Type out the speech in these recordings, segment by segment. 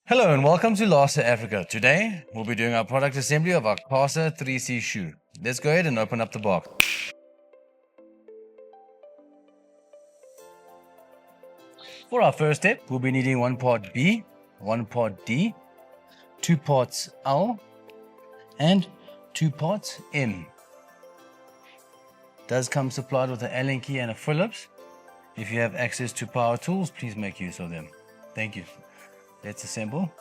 Hello and welcome to Lasa.Africa. Today, we'll be doing our product assembly of our Casa 3C shoe. Let's go ahead and open up the box. For our first step, we'll be needing one part B, one part D, two parts L, and two parts M. It does come supplied with an Allen key and a Phillips. If you have access to power tools, please make use of them. Thank you. Let's assemble.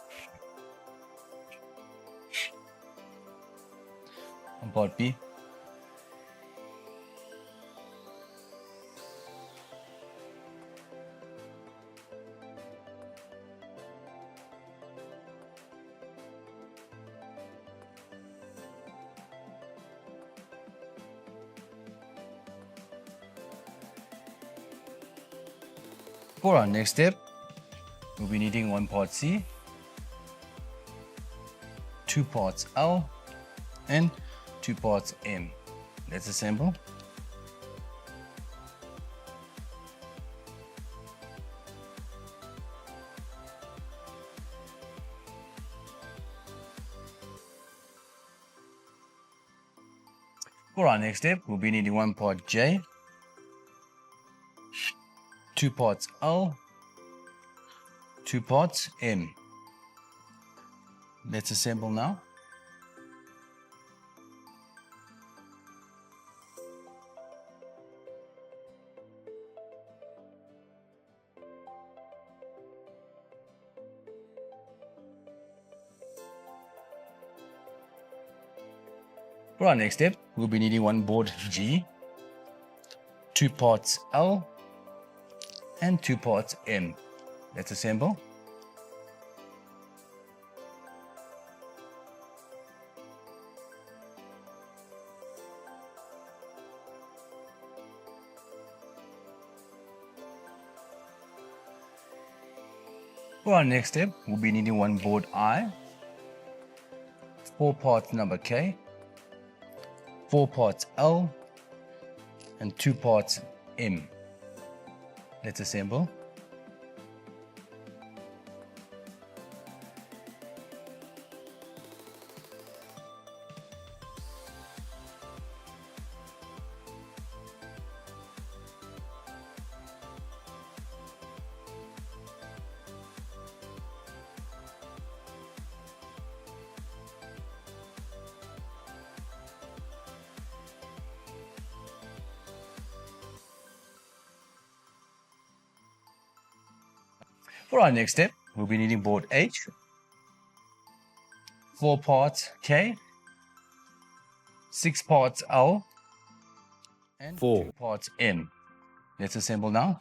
On part B. For our next step, we'll be needing one part C, two parts L, and two parts M. Let's assemble. For our next step, we'll be needing one part J, two parts L, two parts M. Let's assemble now. For our next step, we'll be needing one board G, two parts L, and two parts M. Let's assemble. For our next step, we'll be needing one board I, four parts number K, four parts L, and two parts M. Let's assemble. For our next step, we'll be needing board H, four parts K, six parts L, and two parts M. Let's assemble now.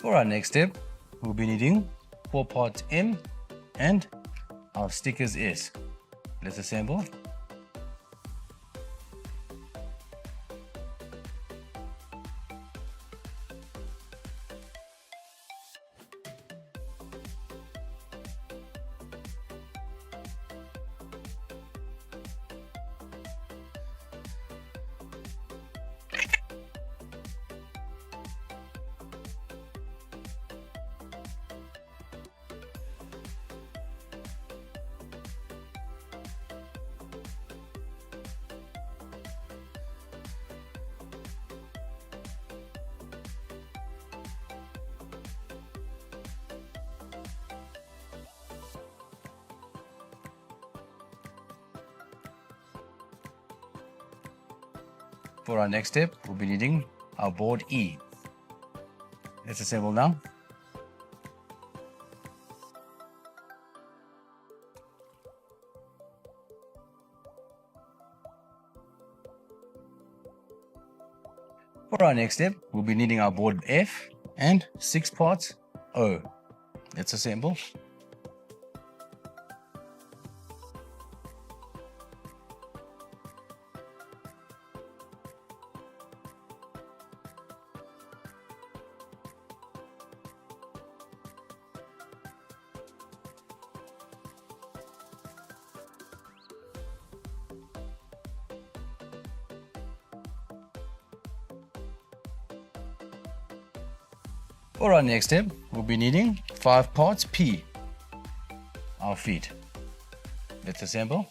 For our next step, we'll be needing four parts M and our stickers S. Let's assemble. For our next step, we'll be needing our board E. Let's assemble now. For our next step, we'll be needing our board F and 6 parts O. Let's assemble. For our next step, we'll be needing 5 parts P, our feet. Let's assemble.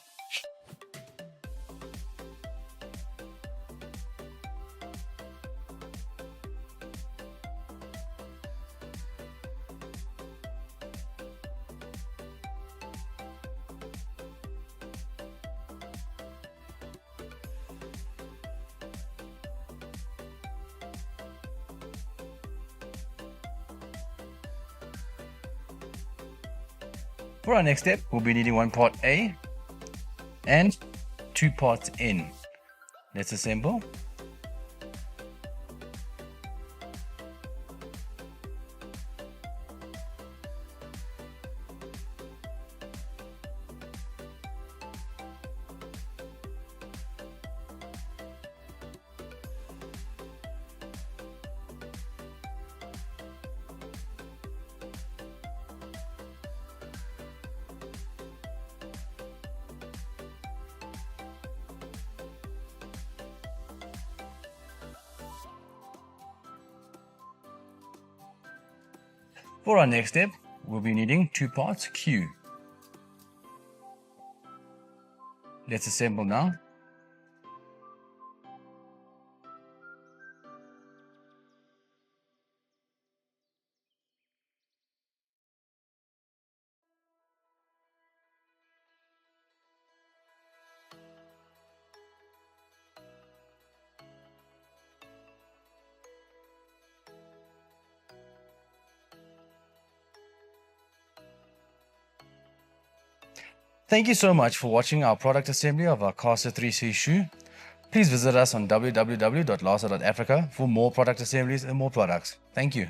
For our next step, we'll be needing 1 part A and 2 parts N. Let's assemble. For our next step, we'll be needing 2 parts Q. Let's assemble now. Thank you so much for watching our product assembly of our Caster 3C shoe. Please visit us on www.lasa.africa for more product assemblies and more products. Thank you.